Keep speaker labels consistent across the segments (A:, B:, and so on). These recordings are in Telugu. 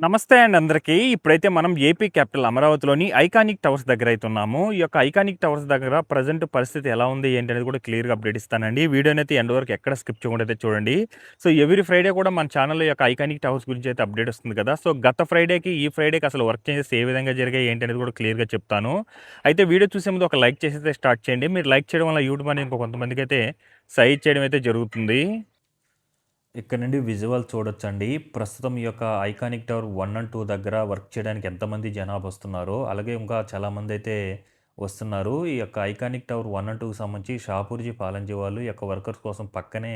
A: నమస్తే అండి అందరికీ. ఇప్పుడైతే మనం ఏపీ క్యాపిటల్ అమరావతిలోని ఐకానిక్ టవర్స్ దగ్గర అయితే ఉన్నాము. ఈ యొక్క ఐకానిక్ టవర్స్ దగ్గర ప్రెజెంట్ పరిస్థితి ఎలా ఉంది ఏంటి అనేది కూడా క్లియర్‌గా అప్డేట్ ఇస్తానండి. వీడియోని అయితే ఎండ్ వరకు ఎక్కడ స్కిప్ చేయకుండా అయితే చూడండి. సో ఎవ్రీ ఫ్రైడే కూడా మన ఛానెల్‌లో ఈ యొక్క ఐకానిక్ టవర్స్ గురించి అయితే అప్డేట్ వస్తుంది కదా! సో గత ఫ్రైడేకి, ఈ ఫ్రైడేకి అసలు వర్క్ చేంజెస్ ఏ విధంగా జరిగాయి ఏంటి అనేది కూడా క్లియర్‌గా చెప్తాను. అయితే వీడియో చూసే ముందు ఒక లైక్ చేసి అయితే స్టార్ట్ చేయండి. మీరు లైక్ చేయడం వల్ల యూట్యూబ్ అనేది ఇంకో కొంతమందికైతే సజెస్ట్ చేయడం అయితే జరుగుతుంది. ఇక్కడ నుండి విజువల్ చూడొచ్చండి. ప్రస్తుతం ఈ యొక్క ఐకానిక్ టవర్ 1 అండ్ 2 దగ్గర వర్క్ చేయడానికి ఎంతమంది జనాభా వస్తున్నారో, అలాగే ఇంకా చాలామంది అయితే వస్తున్నారు. ఈ యొక్క ఐకానిక్ టవర్ 1 అండ్ 2కి సంబంధించి షాపూర్జీ, పాలంజీ వాళ్ళు ఈ యొక్క వర్కర్స్ కోసం పక్కనే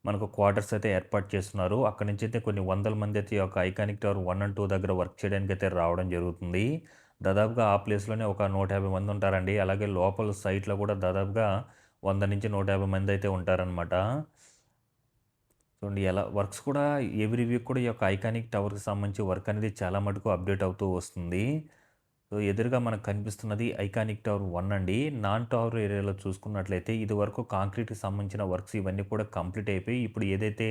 A: మనకు క్వార్టర్స్ అయితే ఏర్పాటు చేస్తున్నారు. అక్కడి నుంచి అయితే కొన్ని వందల మంది అయితే ఈ యొక్క ఐకానిక్ టవర్ 1 అండ్ 2 దగ్గర వర్క్ చేయడానికి అయితే రావడం జరుగుతుంది. దాదాపుగా ఆ ప్లేస్‌లోనే ఒక 150 మంది ఉంటారండి. అలాగే లోపల సైట్‌లో కూడా దాదాపుగా 100-150 మంది అయితే ఉంటారనమాట. చూడండి ఎలా వర్క్స్ కూడా ఎవ్రీ వీక్ కూడా ఈ యొక్క ఐకానిక్ టవర్‌కి సంబంధించి వర్క్ అనేది చాలా మటుకు అప్డేట్ అవుతూ వస్తుంది. సో, ఎదురుగా మనకు కనిపిస్తున్నది ఐకానిక్ టవర్ 1 అండి. నాన్ టవర్ ఏరియాలో చూసుకున్నట్లయితే ఇదివరకు కాంక్రీట్‌కి సంబంధించిన వర్క్స్ ఇవన్నీ కూడా కంప్లీట్ అయిపోయి, ఇప్పుడు ఏదైతే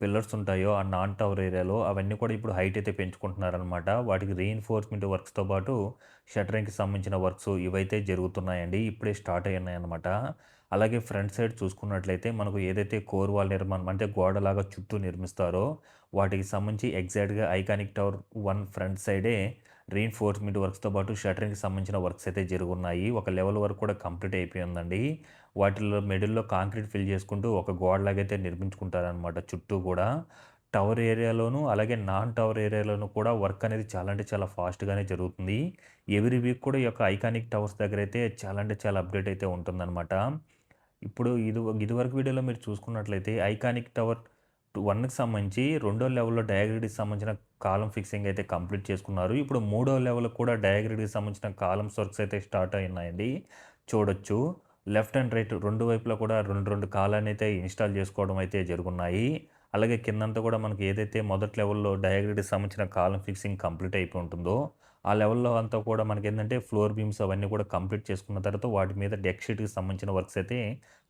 A: పిల్లర్స్ ఉంటాయో ఆ నాన్ టవర్ ఏరియాలో అవన్నీ కూడా ఇప్పుడు హైట్ అయితే పెంచుకుంటున్నారనమాట. వాటికి రీఇన్ఫోర్స్‌మెంట్ వర్క్స్‌తో పాటు షట్టరింగ్‌కి సంబంధించిన వర్క్స్ ఇవైతే జరుగుతున్నాయండి. ఇప్పుడే స్టార్ట్ అయ్యున్నాయన్నమాట. అలాగే ఫ్రంట్ సైడ్ చూసుకున్నట్లయితే మనకు ఏదైతే కోర్ వాల్ నిర్మాణం అంటే గోడలాగా చుట్టూ నిర్మిస్తారో వాటికి సంబంధించి ఎగ్జాక్ట్‌గా ఐకానిక్ టవర్ 1 ఫ్రంట్ సైడే రీఇన్ఫోర్స్‌మెంట్ వర్క్స్‌తో పాటు షట్టరింగ్‌కి సంబంధించిన వర్క్స్ అయితే జరుగున్నాయి. ఒక లెవెల్ వరకు కూడా కంప్లీట్ అయిపోయిందండి. వాటిల్లో మిడిల్‌లో కాంక్రీట్ ఫిల్ చేసుకుంటూ ఒక గోడలాగైతే నిర్మించుకుంటారనమాట చుట్టూ కూడా. టవర్ ఏరియాలోను అలాగే నాన్ టవర్ ఏరియాలోను కూడా వర్క్ అనేది చాలా అంటే చాలా ఫాస్ట్‌గానే జరుగుతుంది. ఎవ్రీ వీక్ కూడా ఈ యొక్క ఐకానిక్ టవర్స్ దగ్గరైతే చాలా అంటే చాలా అప్డేట్ అయితే ఉంటుందనమాట. ఇప్పుడు ఇదివరకు వీడియోలో మీరు చూసుకున్నట్లయితే ఐకానిక్ టవర్ 1కి సంబంధించి రెండో లెవెల్‌లో డయాగ్రిడ్‌కి సంబంధించిన కాలమ్ ఫిక్సింగ్ అయితే కంప్లీట్ చేసుకున్నారు. ఇప్పుడు మూడో లెవెల్‌కి కూడా డయాగ్రిడ్‌కి సంబంధించిన కాలమ్స్ వర్క్స్ అయితే స్టార్ట్ అయినాయండి. చూడొచ్చు. లెఫ్ట్ అండ్ రైట్ 2 వైపులా కూడా 2 కాలానైతే ఇన్‌స్టాల్ చేసుకోవడం అయితే జరుగున్నాయి. అలాగే కిందంతా కూడా మనకి ఏదైతే మొదటి లెవెల్‌లో డయాగ్రిడ్‌కి సంబంధించిన కాలమ్ ఫిక్సింగ్ కంప్లీట్ అయిపోయి ఉంటుందో, ఆ లెవెల్‌లో అంతా కూడా మనకేందంటే ఫ్లోర్ బీమ్స్ అవన్నీ కూడా కంప్లీట్ చేసుకున్న తర్వాత వాటి మీద డెక్ షీట్‌కి సంబంధించిన వర్క్స్ అయితే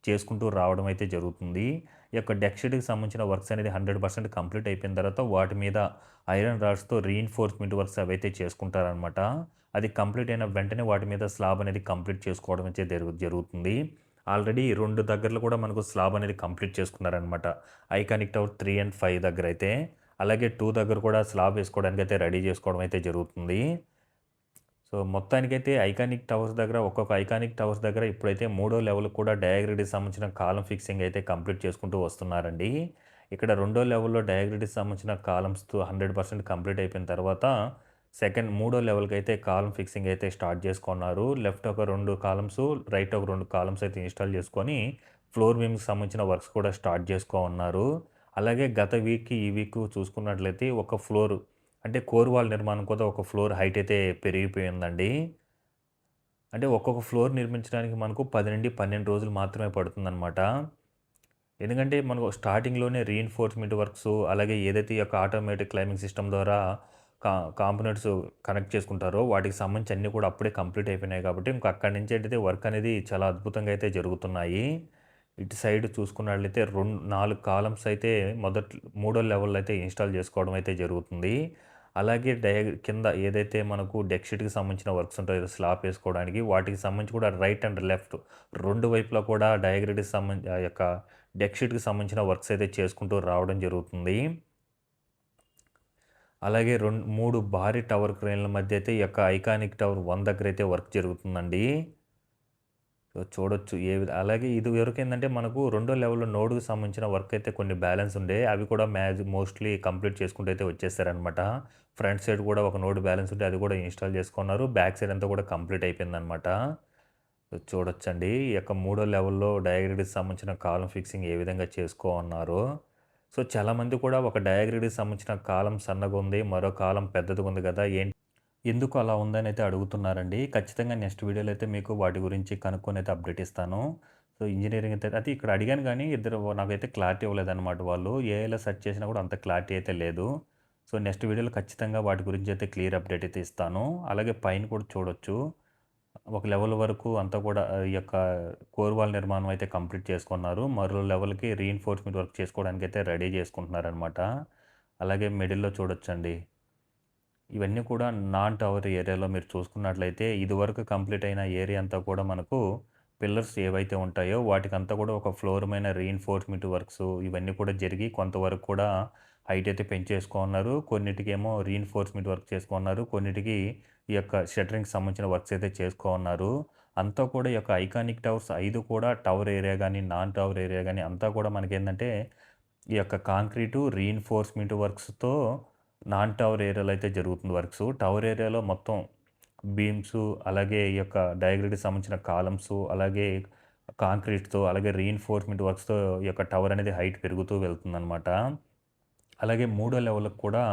A: చేసుకుంటూ రావడం అయితే జరుగుతుంది. ఈ యొక్క డెక్ షీట్‌కి సంబంధించిన వర్క్స్ అనేది 100% కంప్లీట్ అయిపోయిన తర్వాత వాటి మీద ఐరన్ రాడ్స్‌తో రీఇన్ఫోర్స్‌మెంట్ వర్క్స్ అవైతే చేసుకుంటారనమాట. అది కంప్లీట్ అయిన వెంటనే వాటి మీద స్లాబ్ అనేది కంప్లీట్ చేసుకోవడం అయితే జరుగుతుంది. ఆల్రెడీ 2 దగ్గరలో కూడా మనకు స్లాబ్ అనేది కంప్లీట్ చేసుకున్నారనమాట. ఐకానిక్ టవర్ 3 అండ్ 5 దగ్గరైతే. అలాగే 2 దగ్గర కూడా స్లాబ్ ఏసుకోవడానికైతే రెడీ చేసుకోవడం అయితే జరుగుతుంది. సో, మొత్తానికైతే ఐకానిక్ టవర్స్ దగ్గర ఒక్కొక్క ఐకానిక్ టవర్స్ దగ్గర ఇప్పుడైతే మూడో లెవెల్ కూడా డయాగ్రిడ్‌కి సంబంధించిన కాలమ్ ఫిక్సింగ్ అయితే కంప్లీట్ చేసుకుంటూ వస్తున్నారండి. ఇక్కడ రెండో లెవెల్‌లో డయాగ్రిడ్‌కి సంబంధించిన కాలమ్స్‌తో 100% కంప్లీట్ అయిపోయిన తర్వాత మూడో లెవెల్‌కి అయితే కాలమ్ ఫిక్సింగ్ అయితే స్టార్ట్ చేసుకున్నారు. లెఫ్ట్ ఒక 2 కాలమ్స్, రైట్ ఒక 2 కాలమ్స్ అయితే ఇన్‌స్టాల్ చేసుకొని ఫ్లోర్ బీమ్‌కి సంబంధించిన వర్క్స్ కూడా స్టార్ట్ చేసుకోనున్నారు. అలాగే గత వీక్‌కి, ఈ వీక్ చూసుకున్నట్లయితే ఒక ఫ్లోర్ అంటే కోర్ వాల్ నిర్మాణం కూడా ఒక ఫ్లోర్ హైట్ అయితే పెరిగిపోయిందండి. అంటే ఒక్కొక్క ఫ్లోర్ నిర్మించడానికి మనకు 10-12 రోజులు మాత్రమే పడుతుందనమాట. ఎందుకంటే మనకు స్టార్టింగ్‌లోనే రీఇన్ఫోర్స్‌మెంట్ వర్క్స్ అలాగే ఏదైతే ఈ యొక్క ఆటోమేటిక్ క్లైంబింగ్ సిస్టమ్ ద్వారా కాంపోనెంట్స్ కనెక్ట్ చేసుకుంటారో వాటికి సంబంధించి అన్నీ కూడా అప్పుడే కంప్లీట్ అయిపోయినాయి కాబట్టి ఇంక అక్కడి నుంచి ఏంటంటే వర్క్ అనేది చాలా అద్భుతంగా అయితే జరుగుతున్నాయి. ఇటు సైడ్ చూసుకున్నట్లయితే 4 కాలమ్స్ అయితే మూడో లెవెల్‌లో అయితే ఇన్‌స్టాల్ చేసుకోవడం అయితే జరుగుతుంది. అలాగే కింద ఏదైతే మనకు డెక్ షీట్‌కి సంబంధించిన వర్క్స్ ఉంటాయో స్లాబ్ ఏసుకోవడానికి వాటికి సంబంధించి కూడా రైట్ అండ్ లెఫ్ట్ 2 వైపులా కూడా డయాగ్రిడ్‌కి ఆ యొక్క డెక్ షీట్‌కి సంబంధించిన వర్క్స్ అయితే చేసుకుంటూ రావడం జరుగుతుంది. అలాగే 3 భారీ టవర్ క్రేన్‌ల మధ్య అయితే ఈ యొక్క ఐకానిక్ టవర్ 1 దగ్గరైతే వర్క్ జరుగుతుందండి. సో, చూడొచ్చు అలాగే ఇదివరకేందంటే మనకు రెండో లెవెల్‌లో నోడ్‌కి సంబంధించిన వర్క్ అయితే కొన్ని బ్యాలెన్స్ ఉండే. అవి కూడా మోస్ట్‌లీ కంప్లీట్ చేసుకుంటూ అయితే వచ్చేసారనమాట. ఫ్రంట్ సైడ్ కూడా ఒక నోడ్ బ్యాలెన్స్ ఉంటే అది కూడా ఇన్‌స్టాల్ చేసుకున్నారు. బ్యాక్ సైడ్ అంతా కూడా కంప్లీట్ అయిపోయిందనమాట. సో, చూడొచ్చండి. ఈ యొక్క మూడో లెవెల్‌లో డయాగ్రిడ్‌కి సంబంధించిన కాలమ్ ఫిక్సింగ్ ఏ విధంగా చేసుకోన్నారో. సో, చాలామంది కూడా ఒక డయాగ్రిడ్‌కి సంబంధించిన కాలమ్ సన్నగుంది, మరో కాలమ్ పెద్దదిగుంది గదా! ఎందుకు అలా ఉందనైతే అడుగుతున్నారండి. ఖచ్చితంగా నెక్స్ట్ వీడియోలో అయితే మీకు వాటి గురించి కనుక్కొనైతే అప్డేట్ ఇస్తాను. సో, ఇంజినీరింగ్ అయితే ఇక్కడ అడిగాను గానీ నాకైతే క్లారిటీ ఇవ్వలేదనమాట వాళ్ళు. ఏఐలో సెర్చ్ చేసినా కూడా అంత క్లారిటీ అయితే లేదు. సో, నెక్స్ట్ వీడియోలో ఖచ్చితంగా వాటి గురించి అయితే క్లియర్ అప్డేట్ అయితే ఇస్తాను. అలాగే పైన కూడా చూడొచ్చు. ఒక లెవెల్ వరకు అంతా కూడా ఈ యొక్క కోర్ వాల్ నిర్మాణం అయితే కంప్లీట్ చేసుకున్నారు. మరో లెవెల్‌కి రీఇన్ఫోర్స్‌మెంట్ వర్క్ చేసుకోవడానికైతే రెడీ చేసుకుంటున్నారనమాట. అలాగే మిడిల్‌లో చూడొచ్చండి. ఇవన్నీ కూడా నాన్ టవర్ ఏరియాలో మీరు చూసుకున్నట్లయితే ఇదివరకు కంప్లీట్ అయిన ఏరియా అంతా కూడా మనకు పిల్లర్స్ ఏవైతే ఉంటాయో వాటికంతా కూడా ఒక ఫ్లోర్ మీద రీఇన్ఫోర్స్మెంట్ వర్క్స్ ఇవన్నీ కూడా జరిగి కొంతవరకు కూడా హైట్ అయితే పెంచేసుకున్నారు. కొన్నిటికేమో రీఇన్ఫోర్స్మెంట్ వర్క్ చేసుకున్నారు. కొన్నిటికి ఈ యొక్క షట్టరింగ్‌కి సంబంధించిన వర్క్స్ అయితే చేసుకున్నారు. అంతా కూడా ఈ యొక్క ఐకానిక్ టవర్స్ 5 కూడా టవర్ ఏరియా గాని, నాన్ టవర్ ఏరియా గాని అంతా కూడా మనకేందంటే ఈ యొక్క కాంక్రీటు రీఇన్ఫోర్స్మెంట్ వర్క్స్‌తో నాన్ టవర్ ఏరియాలో అయితే జరుగుతుంది వర్క్సు. టవర్ ఏరియాలో మొత్తం బీమ్సు, అలాగే ఈ యొక్క డయాగ్రిడ్‌కి సంబంధించిన కాలమ్సు, అలాగే కాంక్రీట్‌తో, అలాగే రీఇన్ఫోర్స్మెంట్ వర్క్స్‌తో ఈ యొక్క టవర్ అనేది హైట్ పెరుగుతూ వెళ్తుందనమాట. అలాగే మూడో లెవెల్‌కి కూడా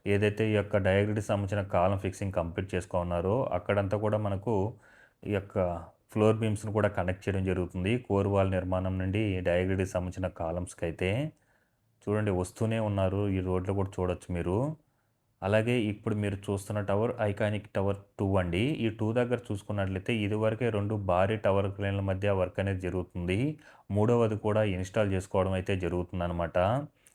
A: ఏదైతే ఈ యొక్క డయాగ్రిడ్‌కి సంబంధించిన కాలమ్ ఫిక్సింగ్ కంప్లీట్ చేసుకున్నారో అక్కడంతా కూడా మనకు ఈ యొక్క ఫ్లోర్ బీమ్స్‌ని కూడా కనెక్ట్ చేయడం జరుగుతుంది. కోర్ వాల్ నిర్మాణం నుండి డయాగ్రిడ్‌కి సంబంధించిన కాలమ్స్‌కైతే. చూడండి వస్తూనే ఉన్నారు. ఈ రోడ్‌లో కూడా చూడొచ్చు మీరు. అలాగే ఇప్పుడు మీరు చూస్తున్న టవర్ ఐకానిక్ టవర్ 2 అండి. ఈ 2 దగ్గర చూసుకున్నట్లయితే ఇదివరకే 2 భారీ టవర్ క్రేన్ల మధ్య వర్క్ అనేది జరుగుతుంది. మూడవది కూడా ఇన్‌స్టాల్ చేసుకోవడం అయితే జరుగుతుందనమాట.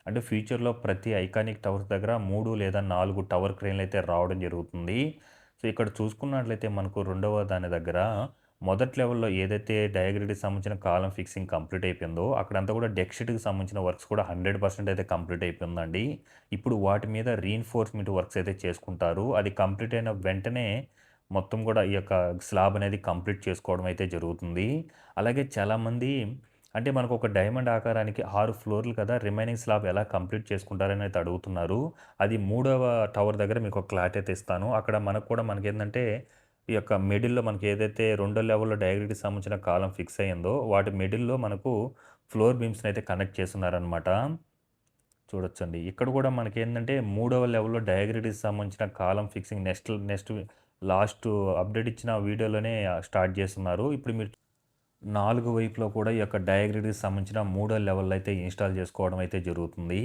A: అంటే ఫ్యూచర్‌లో ప్రతి ఐకానిక్ టవర్స్ దగ్గర 3 లేదా 4 టవర్ క్రేన్లు అయితే రావడం జరుగుతుంది. సో, ఇక్కడ చూసుకున్నట్లయితే మనకు రెండవ దాని దగ్గర మొదటి లెవెల్‌లో ఏదైతే డయాగ్రిడ్‌కి సంబంధించిన కాలమ్ ఫిక్సింగ్ కంప్లీట్ అయిపోయిందో అక్కడంతా కూడా డెక్ షీట్‌కి సంబంధించిన వర్క్స్ కూడా 100% అయితే కంప్లీట్ అయిపోయిందండి. ఇప్పుడు వాటి మీద రీఇన్ఫోర్స్మెంట్ వర్క్స్ అయితే చేసుకుంటారు. అది కంప్లీట్ అయిన వెంటనే మొత్తం కూడా ఈ యొక్క స్లాబ్ అనేది కంప్లీట్ చేసుకోవడం అయితే జరుగుతుంది. అలాగే చాలామంది అంటే మనకు ఒక డైమండ్ ఆకారానికి 6 ఫ్లోర్‌లు కదా! రిమైనింగ్ స్లాబ్ ఎలా కంప్లీట్ చేసుకుంటారని అయితే అడుగుతున్నారు. అది మూడవ టవర్ దగ్గర మీకు ఒక క్లారిటీ అయితే ఇస్తాను. అక్కడ మనకు కూడా మనకేందంటే ఈ యొక్క మిడిల్‌లో మనకి ఏదైతే రెండో లెవెల్‌లో డయాగ్రిడ్‌కి సంబంధించిన కాలమ్ ఫిక్స్ అయ్యిందో వాటి మిడిల్‌లో మనకు ఫ్లోర్ బీమ్స్‌ని అయితే కనెక్ట్ చేసున్నారనమాట. చూడొచ్చండి. ఇక్కడ కూడా మనకేందంటే మూడవ లెవెల్‌లో డయాగ్రిడ్‌కి సంబంధించిన column fixing next last update ఇచ్చిన వీడియోలోనే స్టార్ట్ చేసున్నారు. ఇప్పుడు మీరు 4 వైపులో కూడా ఈ యొక్క డయాగ్రిడ్‌కి సంబంధించిన మూడో లెవెల్‌లో అయితే ఇన్‌స్టాల్ చేసుకోవడం అయితే జరుగుతుంది.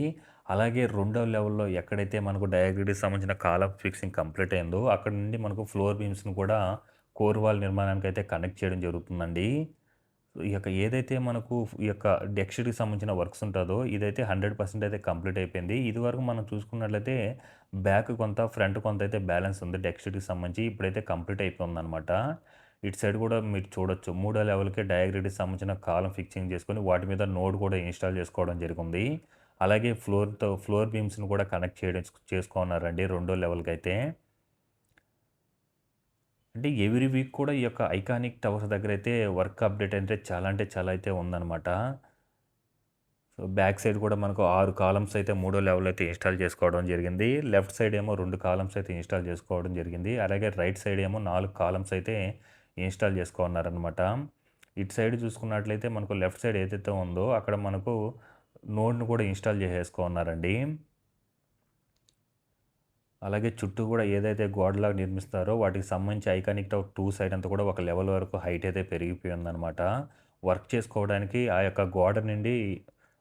A: అలాగే రెండో లెవెల్‌లో ఎక్కడైతే మనకు డయాగ్రిడ్‌కి సంబంధించిన కాలమ్ ఫిక్సింగ్ కంప్లీట్ అయిందో అక్కడి నుండి మనకు ఫ్లోర్ బీమ్స్‌ని కూడా కోర్ వాల్ నిర్మాణానికి అయితే కనెక్ట్ చేయడం జరుగుతుందండి. ఈ యొక్క ఏదైతే మనకు ఈ యొక్క డెక్ షీట్‌కి సంబంధించిన వర్క్స్ ఉంటదో ఇదైతే 100% అయితే కంప్లీట్ అయిపోయింది. ఇదివరకు మనం చూసుకున్నట్లయితే బ్యాక్ కొంత, ఫ్రంట్ కొంత అయితే బ్యాలెన్స్ ఉంది డెక్ షీట్‌కి సంబంధించి. ఇప్పుడైతే కంప్లీట్ అయిపోయిందనమాట. ఇటు సైడ్ కూడా మీరు చూడొచ్చు. మూడో లెవెల్‌కి డయాగ్రిడ్‌కి సంబంధించిన కాలమ్ ఫిక్సింగ్ చేసుకొని వాటి మీద నోడ్ కూడా ఇన్‌స్టాల్ చేసుకోవడం జరిగింది. అలాగే ఫ్లోర్ బీమ్స్‌ని కూడా కనెక్ట్ చేయడం చేసుకున్నారండి రెండో లెవెల్‌కైతే. అంటే ఎవ్రీ వీక్ కూడా ఈ యొక్క ఐకానిక్ టవర్స్ దగ్గరైతే వర్క్ అప్డేట్ అంటే చాలా అయితే ఉందనమాట. సో, బ్యాక్ సైడ్ కూడా మనకు 6 కాలమ్స్ అయితే మూడో లెవెల్ అయితే ఇన్‌స్టాల్ చేసుకోవడం జరిగింది. లెఫ్ట్ సైడ్ ఏమో 2 కాలమ్స్ అయితే ఇన్‌స్టాల్ చేసుకోవడం జరిగింది. అలాగే రైట్ సైడ్ ఏమో 4 కాలమ్స్ అయితే ఇన్‌స్టాల్ చేసుకున్నారనమాట. ఇటు సైడ్ చూసుకున్నట్లయితే మనకు లెఫ్ట్ సైడ్ ఏదైతే ఉందో అక్కడ మనకు నోడ్‌ని కూడా ఇన్‌స్టాల్ చేసేసుకున్నారండి. అలాగే చుట్టూ గూడా ఏదైతే గోడలాగా నిర్మిస్తారో వాటికి సంబంధించి ఐకానిక్ టవర్ 2 సైడ్ అంతా కూడా ఒక లెవెల్ వరకు హైట్ అయితే పెరిగిపోయిందనమాట. వర్క్ చేసుకోవడానికి ఆ యొక్క గోడ నుండి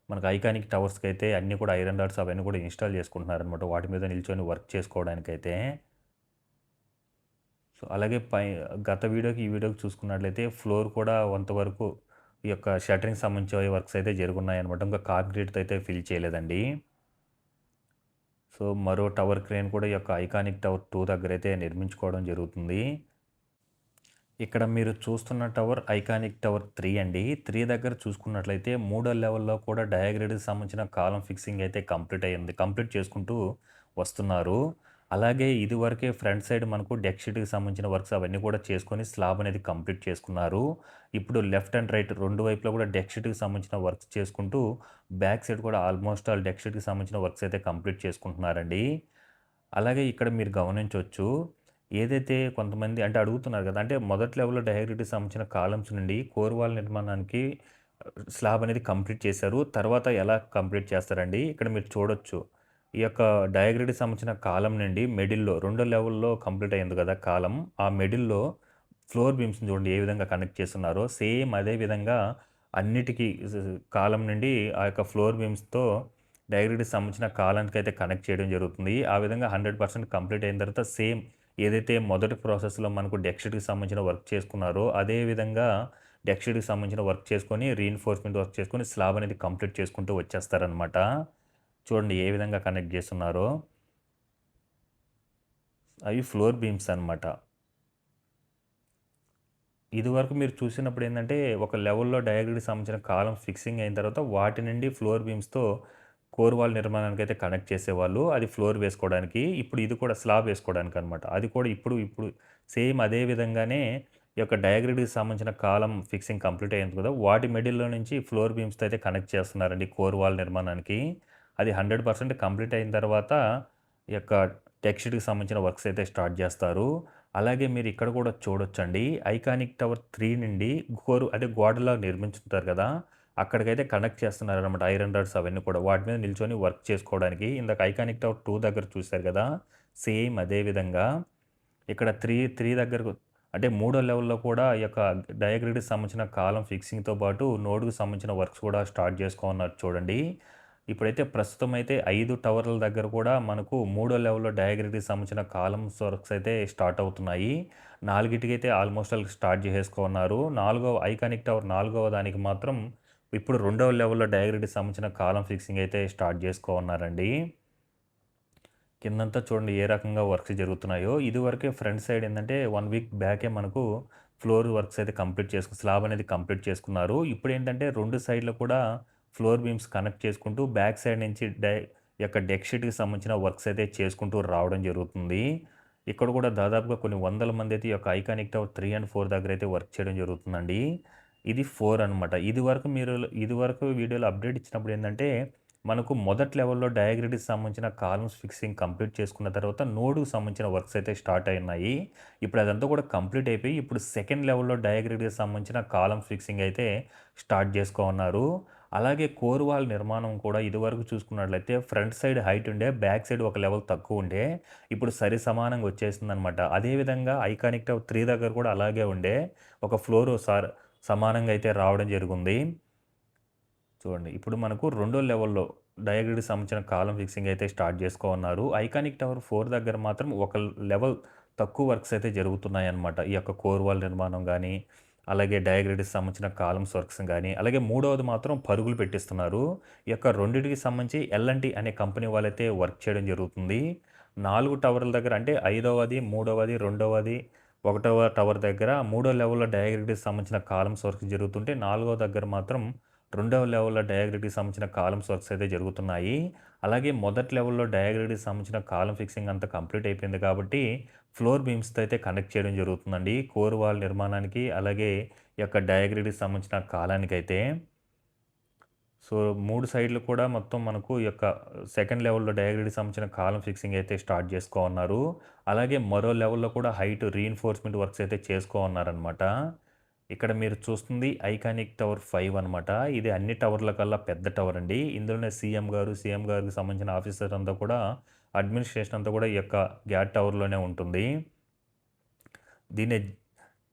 A: మనకు ఐకానిక్ టవర్స్‌కైతే అన్నీ కూడా ఐరన్ రాడ్స్ అవన్నీ కూడా ఇన్‌స్టాల్ చేసుకుంటున్నారనమాట. వాటి మీద నిల్చొని వర్క్ చేసుకోవడానికైతే. సో, అలాగే గత వీడియోకి, ఈ వీడియోకి చూసుకున్నట్లయితే ఫ్లోర్ కూడా కొంతవరకు ఈ యొక్క షట్టరింగ్‌కి సంబంధించి వర్క్స్ అయితే జరుగున్నాయనమాట. ఇంకా కాంక్రీట్‌తో అయితే ఫిల్ చేయలేదండి. సో, మరో టవర్ క్రేన్ కూడా ఈ యొక్క ఐకానిక్ టవర్ 2 దగ్గరైతే నిర్మించుకోవడం జరుగుతుంది. ఇక్కడ మీరు చూస్తున్న టవర్ ఐకానిక్ టవర్ 3 అండి. 3 దగ్గర చూసుకున్నట్లయితే మూడో లెవెల్‌లో కూడా డయాగ్రిడ్‌కి సంబంధించిన కాలమ్ ఫిక్సింగ్ అయితే కంప్లీట్ అయింది. కంప్లీట్ చేసుకుంటూ వస్తున్నారు. అలాగే ఇదివరకే ఫ్రంట్ సైడ్ మనకు డెక్ షీట్‌కి సంబంధించిన వర్క్స్ అవన్నీ కూడా చేసుకొని స్లాబ్ అనేది కంప్లీట్ చేసుకున్నారు. ఇప్పుడు లెఫ్ట్ అండ్ రైట్ 2 వైపులా కూడా డెక్ షీట్‌కి సంబంధించిన వర్క్స్ చేసుకుంటూ బ్యాక్ సైడ్ కూడా ఆల్మోస్ట్ ఆల్ డెక్ షీట్‌కి సంబంధించిన వర్క్స్ అయితే కంప్లీట్ చేసుకుంటున్నారండి. అలాగే ఇక్కడ మీరు గమనించొచ్చు. ఏదైతే కొంతమంది అంటే అడుగుతున్నారు గదా! అంటే మొదటి లెవెల్‌లో డయాగ్రిడ్‌కి సంబంధించిన కాలమ్స్ నుండి కోర్ వాల్ నిర్మాణానికి స్లాబ్ అనేది కంప్లీట్ చేశారు. తర్వాత ఎలా కంప్లీట్ చేస్తారండి? ఇక్కడ మీరు చూడొచ్చు. ఈ యొక్క డయాగ్రిడ్‌కి సంబంధించిన కాలమ్ నుండి మిడిల్‌లో రెండో లెవెల్‌లో కంప్లీట్ అయింది గదా! కాలమ్. ఆ మిడిల్‌లో ఫ్లోర్ బీమ్స్‌ని చూడండి ఏ విధంగా కనెక్ట్ చేసున్నారో సేమ్ అదే విధంగా అన్నిటికి కాలమ్ నుండి ఆ యొక్క ఫ్లోర్ బీమ్స్‌తో డయాగ్రిడ్‌కి సంబంధించిన కాలానికైతే కనెక్ట్ చేయడం జరుగుతుంది. ఆ విధంగా 100% కంప్లీట్ అయిన తర్వాత సేమ్ ఏదైతే మొదటి ప్రాసెస్‌లో మనకు డెక్ షీట్‌కి సంబంధించిన వర్క్ చేసుకున్నారో, అదే విధంగా డెక్ షీట్‌కి సంబంధించిన వర్క్ చేసుకొని, రీఇన్ఫోర్స్‌మెంట్ వర్క్ చేసుకొని, స్లాబ్ అనేది కంప్లీట్ చేసుకుంటూ వచ్చేస్తారనమాట. చూడండి ఏ విధంగా కనెక్ట్ జేస్తున్నారో. అవి ఫ్లోర్ బీమ్స్ అనమాట. ఇదివరకు మీరు చూసినప్పుడు ఏందంటే, ఒక లెవెల్‌లో డయాగ్రిడ్‌కి సంబంధించిన కాలమ్స్ ఫిక్సింగ్ అయిన తర్వాత వాటి నుండి ఫ్లోర్ బీమ్స్‌తో కోర్ వాల్ నిర్మాణానికైతే కనెక్ట్ చేసేవాళ్ళు. అది ఫ్లోర్ వేసుకోవడానికి. ఇప్పుడు ఇది కూడా స్లాబ్ వేసుకోవడానికనమాట. అది కూడా ఇప్పుడు సేమ్ అదే విధంగానే ఈ యొక్క డయాగ్రిడ్‌కి సంబంధించిన కాలమ్ ఫిక్సింగ్ కంప్లీట్ అయింది కదా! వాటి మిడిల్‌లో నుంచి ఫ్లోర్ బీమ్స్‌తో అయితే కనెక్ట్ చేస్తున్నారండి కోర్ వాల్ నిర్మాణానికి. అది 100% కంప్లీట్ అయిన తర్వాత ఈ యొక్క టెక్ షీట్‌కి సంబంధించిన వర్క్స్ అయితే స్టార్ట్ జేస్తారు. అలాగే మీరు ఇక్కడ కూడా చూడొచ్చండి. ఐకానిక్ టవర్ 3 నుండి అదే గోడలా నిర్మించుంటారు కదా! అక్కడికైతే కనెక్ట్ చేస్తున్నారనమాట. ఐరన్ రాడ్స్ అవన్నీ కూడా. వాటి మీద నిల్చొని వర్క్ చేసుకోవడానికి. ఇందాక ఐకానిక్ టవర్ 2 దగ్గర చూసారు కదా! సేమ్ అదే విధంగా ఇక్కడ 3 దగ్గరకు అంటే మూడో లెవెల్‌లో కూడా ఈ యొక్క డయాగ్రిడ్‌కి సంబంధించిన కాలమ్ ఫిక్సింగ్‌తో పాటు నోడ్‌కి సంబంధించిన వర్క్స్ కూడా స్టార్ట్ చేసుకోనున్నారు చూడండి. ఇప్పుడైతే ప్రస్తుతం అయితే 5 టవర్ల దగ్గర కూడా మనకు మూడో లెవెల్‌లో డయాగ్రిడ్‌కి సంబంధించిన కాలమ్స్ వర్క్స్ అయితే స్టార్ట్ అవుతున్నాయి. నాలుగిటికైతే ఆల్మోస్ట్ ఆల్ స్టార్ట్ చేసేసుకున్నారు. నాలుగవ ఐకానిక్ టవర్ నాలుగవ దానికి మాత్రం ఇప్పుడు రెండవ లెవెల్‌లో డయాగ్రిడ్‌కి సంబంధించిన కాలమ్ ఫిక్సింగ్ అయితే స్టార్ట్ చేసుకోనున్నారండి. కిందంతా చూడండి ఏ రకంగా వర్క్స్ జరుగుతున్నాయో. ఇదివరకే ఫ్రంట్ సైడ్ ఏందంటే 1 వీక్ బ్యాకే మనకు ఫ్లోర్ వర్క్స్ అయితే స్లాబ్ అనేది కంప్లీట్ చేసుకున్నారు. ఇప్పుడేంటంటే 2 సైడ్‌లో కూడా ఫ్లోర్ బీమ్స్ కనెక్ట్ చేసుకుంటూ బ్యాక్ సైడ్ నుంచి ఈ యొక్క డెక్ షీట్‌కి సంబంధించిన వర్క్స్ అయితే చేసుకుంటూ రావడం జరుగుతుంది. ఇక్కడ కూడా దాదాపుగా కొన్ని వందల మంది అయితే ఈ యొక్క ఐకానిక్ టవర్ 3 అండ్ 4 దగ్గర అయితే వర్క్ చేయడం జరుగుతుందండి. ఇది 4 అనమాట. ఇదివరకు వీడియోలో అప్డేట్ ఇచ్చినప్పుడు ఏందంటే మనకు మొదటి లెవెల్‌లో డయాగ్రిడ్‌కి సంబంధించిన కాలమ్స్ ఫిక్సింగ్ కంప్లీట్ చేసుకున్న తర్వాత నోడ్‌కి సంబంధించిన వర్క్స్ అయితే స్టార్ట్ అయినాయి. ఇప్పుడు అదంతా కూడా కంప్లీట్ అయిపోయి ఇప్పుడు సెకండ్ లెవెల్‌లో డయాగ్రిడ్‌కి సంబంధించిన కాలమ్స్ ఫిక్సింగ్ అయితే స్టార్ట్ చేసుకోనున్నారు. అలాగే కోర్ వాల్ నిర్మాణం కూడా ఇదివరకు చూసుకున్నట్లయితే ఫ్రంట్ సైడ్ హైట్ ఉండే, బ్యాక్ సైడ్ ఒక లెవెల్ తక్కువ ఉండే. ఇప్పుడు సరి సమానంగా వచ్చేసిందనమాట. అదేవిధంగా ఐకానిక్ టవర్ 3 దగ్గర కూడా అలాగే ఉండే. ఒక ఫ్లోర్ సమానంగా అయితే రావడం జరిగింది. చూడండి. ఇప్పుడు మనకు రెండో లెవెల్‌లో డయాగ్రిడ్‌కి సంబంధించిన కాలమ్ ఫిక్సింగ్ అయితే స్టార్ట్ చేసుకోనున్నారు. ఐకానిక్ టవర్ 4 దగ్గర మాత్రం ఒక లెవెల్ తక్కువ వర్క్స్ అయితే జరుగుతున్నాయన్నమాట. ఈ యొక్క కోర్ వాల్ నిర్మాణం గానీ, అలాగే డయాగ్రిడ్‌కి సంబంధించిన కాలమ్స్ వర్క్స్ గానీ, అలాగే మూడవది మాత్రం పరుగులు పెట్టిస్తున్నారు. ఈ యొక్క రెండిటికి సంబంధించి ఎల్&టీ అనే కంపెనీ వాళ్ళైతే వర్క్ చేయడం జరుగుతుంది. 4 టవర్ల దగ్గర అంటే ఐదవది, మూడవది, రెండవది, ఒకటవ టవర్ దగ్గర మూడో లెవెల్‌లో డయాగ్రిడ్‌కి సంబంధించిన కాలమ్స్ వర్క్ జరుగుతుంటే, నాలుగో దగ్గర మాత్రం రెండవ లెవెల్‌లో డయాగ్రిడ్‌కి సంబంధించిన కాలమ్స్ వర్క్స్ అయితే జరుగుతున్నాయి. అలాగే మొదటి లెవెల్‌లో డయాగ్రిడ్‌కి సంబంధించిన కాలమ్ ఫిక్సింగ్ అంతా కంప్లీట్ అయిపోయింది కాబట్టి, ఫ్లోర్ బీమ్స్‌తో అయితే కనెక్ట్ చేయడం జరుగుతుందండి. కోర్ వాల్ నిర్మాణానికి, అలాగే ఈ యొక్క డయాగ్రిడ్‌కి సంబంధించిన కాలానికైతే. సో, 3 సైడ్‌లు కూడా మొత్తం మనకు ఈ యొక్క సెకండ్ లెవెల్‌లో డయాగ్రిడ్‌కి సంబంధించిన కాలమ్ ఫిక్సింగ్ అయితే స్టార్ట్ చేసుకోనున్నారు. అలాగే మరో లెవెల్‌లో కూడా హైట్ రీఇన్ఫోర్స్‌మెంట్ వర్క్స్ అయితే చేసుకోనున్నారనమాట. ఇక్కడ మీరు చూస్తుంది ఐకానిక్ టవర్ 5 అనమాట. ఇది అన్ని టవర్ల కల్లా పెద్ద టవర్ అండి. ఇందులోనే సీఎం గారికి సంబంధించిన ఆఫీసర్ అంతా కూడా అడ్మినిస్ట్రేషన్ అంతా కూడా ఈ యొక్క గ్యాట్ టవర్‌లోనే ఉంటుంది. దీన్నే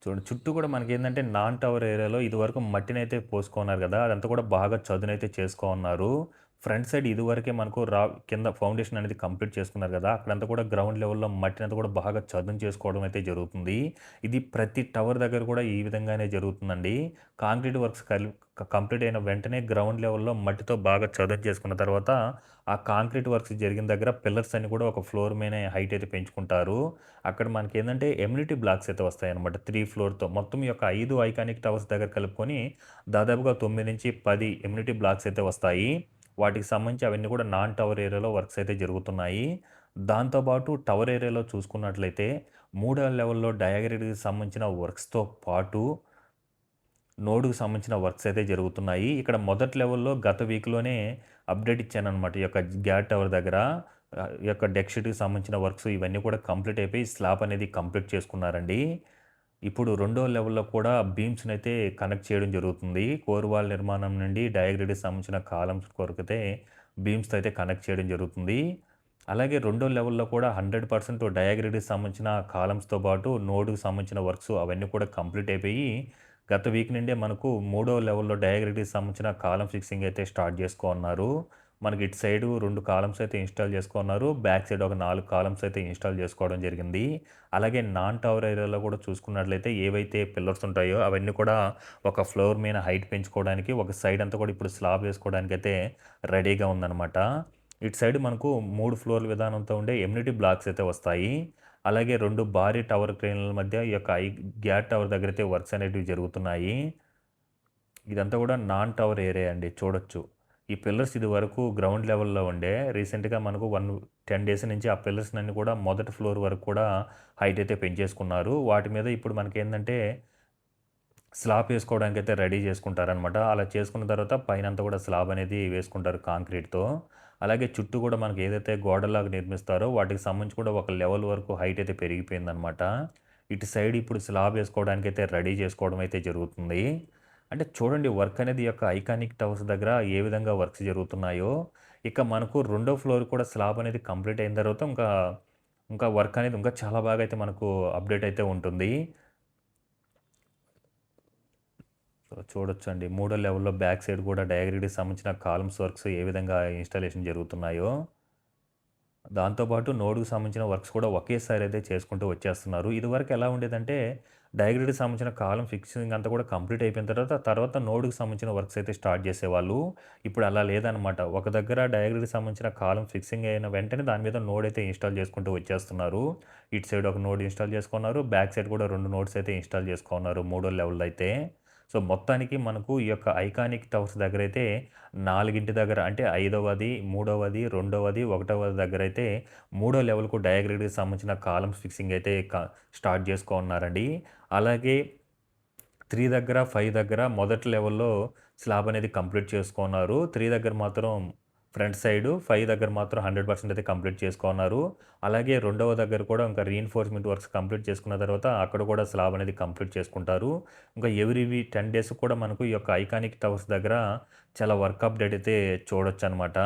A: చూడండి చుట్టూ కూడా మనకేందంటే నాన్ టవర్ ఏరియాలో ఇదివరకు మట్టినైతే పోసుకున్నారు గదా! అదంతా కూడా బాగా చదునైతే చేసుకోనున్నారు. ఫ్రంట్ సైడ్ ఇదివరకే మనకు కింద ఫౌండేషన్ అనేది కంప్లీట్ చేసుకున్నారు గదా! అక్కడంతా కూడా గ్రౌండ్ లెవెల్‌లో మట్టినంతా కూడా బాగా చదును చేసుకోవడం అయితే జరుగుతుంది. ఇది ప్రతి టవర్ దగ్గర కూడా ఈ విధంగానే జరుగుతుందండి. కాంక్రీట్ వర్క్స్ కంప్లీట్ అయిన వెంటనే గ్రౌండ్ లెవెల్‌లో మట్టితో బాగా చదును చేసుకున్న తర్వాత, ఆ కాంక్రీట్ వర్క్స్ జరిగిన దగ్గర పిల్లర్స్ అన్ని కూడా ఒక ఫ్లోర్ మీనే హైట్ అయితే పెంచుకుంటారు. అక్కడ మనకేందంటే ఎమ్యూనిటీ బ్లాక్స్ అయితే వస్తాయన్నమాట 3 ఫ్లోర్‌తో. మొత్తం ఈ యొక్క 5 ఐకానిక్ టవర్స్ దగ్గర కలుపుకొని దాదాపుగా 9-10 ఎమ్యూనిటీ బ్లాక్స్ అయితే వస్తాయి. వాటికి సంబంధించి అవన్నీ కూడా నాన్ టవర్ ఏరియాలో వర్క్స్ అయితే జరుగుతున్నాయి. దాంతో పాటు టవర్ ఏరియాలో చూసుకున్నట్లయితే మూడో లెవెల్‌లో డయాగ్రిడ్‌కి సంబంధించిన వర్క్స్‌తో పాటు నోడ్‌కి సంబంధించిన వర్క్స్ అయితే జరుగుతున్నాయి. ఇక్కడ మొదటి లెవెల్‌లో గత వీక్‌లోనే అప్డేట్ ఇచ్చాననమాట. ఈ యొక్క గ్యాట్ టవర్ దగ్గర ఈ యొక్క డెక్ షీట్‌కి సంబంధించిన వర్క్స్ ఇవన్నీ కూడా కంప్లీట్ అయిపోయి స్లాబ్ అనేది కంప్లీట్ చేసుకున్నారండి. ఇప్పుడు రెండో లెవెల్‌లో కూడా బీమ్స్‌నైతే కనెక్ట్ చేయడం జరుగుతుంది. కోర్ వాల్ నిర్మాణం నుండి డయాగ్రిడ్‌కి సంబంధించిన కాలమ్స్ కొరకైతే బీమ్స్‌తో అయితే కనెక్ట్ చేయడం జరుగుతుంది. అలాగే రెండో లెవెల్‌లో కూడా 100% డయాగ్రిడ్‌కి సంబంధించిన కాలమ్స్‌తో పాటు నోడ్‌కి సంబంధించిన వర్క్స్ అవన్నీ కూడా కంప్లీట్ అయిపోయి గత వీక్ నుండే మనకు మూడో లెవెల్‌లో డయాగ్రిడ్‌కి సంబంధించిన కాలమ్ ఫిక్సింగ్ అయితే స్టార్ట్ చేసుకోనున్నారు. మనకి ఇటు సైడు 2 కాలమ్స్ అయితే ఇన్‌స్టాల్ చేసుకున్నారు. బ్యాక్ సైడ్ ఒక 4 కాలమ్స్ అయితే ఇన్‌స్టాల్ చేసుకోవడం జరిగింది. అలాగే నాన్ టవర్ ఏరియాలో కూడా చూసుకున్నట్లయితే ఏవైతే పిల్లర్స్ ఉంటాయో అవన్నీ కూడా ఒక ఫ్లోర్ మీద హైట్ పెంచుకోవడానికి, ఒక సైడ్ అంతా కూడా ఇప్పుడు స్లాబ్ వేసుకోవడానికైతే రెడీగా ఉందనమాట. ఇటు సైడ్ మనకు 3 ఫ్లోర్ల విధానంతో ఉండే ఎమ్యూనిటీ బ్లాక్స్ అయితే వస్తాయి. అలాగే 2 భారీ టవర్ క్రేన్ల మధ్య ఈ యొక్క గ్యాట్ టవర్ దగ్గరైతే వర్క్స్ అనేటివి జరుగుతున్నాయి. ఇదంతా కూడా నాన్ టవర్ ఏరియా అండి చూడొచ్చు. ఈ పిల్లర్స్ ఇదివరకు గ్రౌండ్ లెవెల్‌లో ఉండే. రీసెంట్‌గా మనకు 10 డేస్ నుంచి ఆ పిల్లర్స్‌నన్నీ కూడా మొదటి ఫ్లోర్ వరకు కూడా హైట్ అయితే పెంచేసుకున్నారు. వాటి మీద ఇప్పుడు మనకేందంటే స్లాబ్ ఏసుకోవడానికైతే రెడీ చేసుకుంటారనమాట. అలా చేసుకున్న తర్వాత పైనంతా కూడా స్లాబ్ అనేది వేసుకుంటారు కాంక్రీట్‌తో. అలాగే చుట్టూ కూడా మనకి ఏదైతే గోడల్లాగా నిర్మిస్తారో వాటికి సంబంధించి కూడా ఒక లెవెల్ వరకు హైట్ అయితే పెరిగిపోయిందనమాట. ఇటు సైడ్ ఇప్పుడు స్లాబ్ ఏసుకోవడానికైతే రెడీ చేసుకోవడం అయితే జరుగుతుంది. అంటే చూడండి వర్క్ అనేది ఈ యొక్క ఐకానిక్ టవర్స్ దగ్గర ఏ విధంగా వర్క్స్ జరుగుతున్నాయో. ఇక మనకు రెండో ఫ్లోర్ కూడా స్లాబ్ అనేది కంప్లీట్ అయిన తర్వాత ఇంకా వర్క్ అనేది ఇంకా చాలా బాగా అయితే మనకు అప్‌డేట్ అయితే ఉంటుంది. సో, చూడొచ్చండి. మూడో లెవెల్‌లో బ్యాక్ సైడ్ కూడా డయాగ్రిడ్‌కి సంబంధించిన కాలమ్స్ వర్క్స్ ఏ విధంగా ఇన్‌స్టాలేషన్ జరుగుతున్నాయో, దాంతో పాటు నోడ్‌కి సంబంధించిన వర్క్స్ కూడా ఒకేసారి అయితే చేసుకుంటూ వచ్చేస్తున్నారు. ఇదివరకు ఎలా ఉండేదంటే, డయాగ్రిడ్‌కి సంబంధించిన కాలమ్ ఫిక్సింగ్ అంతా కూడా కంప్లీట్ అయిపోయిన తర్వాత నోడ్‌కి సంబంధించిన వర్క్స్ అయితే స్టార్ట్ చేసేవాళ్ళు. ఇప్పుడు అలా లేదనమాట. ఒక దగ్గర డయాగ్రిడ్‌కి సంబంధించిన కాలమ్ ఫిక్సింగ్ అయిన వెంటనే దాని మీద నోడ్ అయితే ఇన్‌స్టాల్ చేసుకుంటూ వచ్చేస్తున్నారు. ఇటు సైడ్ ఒక నోడ్ ఇన్‌స్టాల్ చేసుకున్నారు. బ్యాక్ సైడ్ కూడా 2 నోడ్స్ అయితే ఇన్‌స్టాల్ చేసుకున్నారు మూడో లెవెల్‌లో అయితే. సో, మొత్తానికి మనకు ఈ యొక్క ఐకానిక్ టవర్స్ దగ్గరైతే 4 దగ్గర అంటే ఐదవది, మూడవది, రెండవది, ఒకటవది దగ్గరైతే మూడో లెవెల్‌కు డయాగ్రిడ్‌కి సంబంధించిన కాలమ్స్ ఫిక్సింగ్ అయితే స్టార్ట్ చేసుకోన్నారండి. అలాగే 3 దగ్గర, 5 దగ్గర మొదటి లెవెల్‌లో స్లాబ్ అనేది కంప్లీట్ చేసుకున్నారు. 3 దగ్గర మాత్రం ఫ్రంట్ సైడు, 5 దగ్గర మాత్రం 100% అయితే కంప్లీట్ చేసుకున్నారు. అలాగే రెండవ దగ్గర కూడా ఇంకా రీఇన్ఫోర్స్‌మెంట్ వర్క్స్ కంప్లీట్ చేసుకున్న తర్వాత అక్కడ కూడా స్లాబ్ అనేది కంప్లీట్ చేసుకుంటారు. ఇంకా ఎవ్రీ 10 డేస్ కూడా మనకు ఈ యొక్క ఐకానిక్ టవర్స్ దగ్గర చాలా వర్క్ అప్డేట్ అయితే చూడొచ్చనమాట.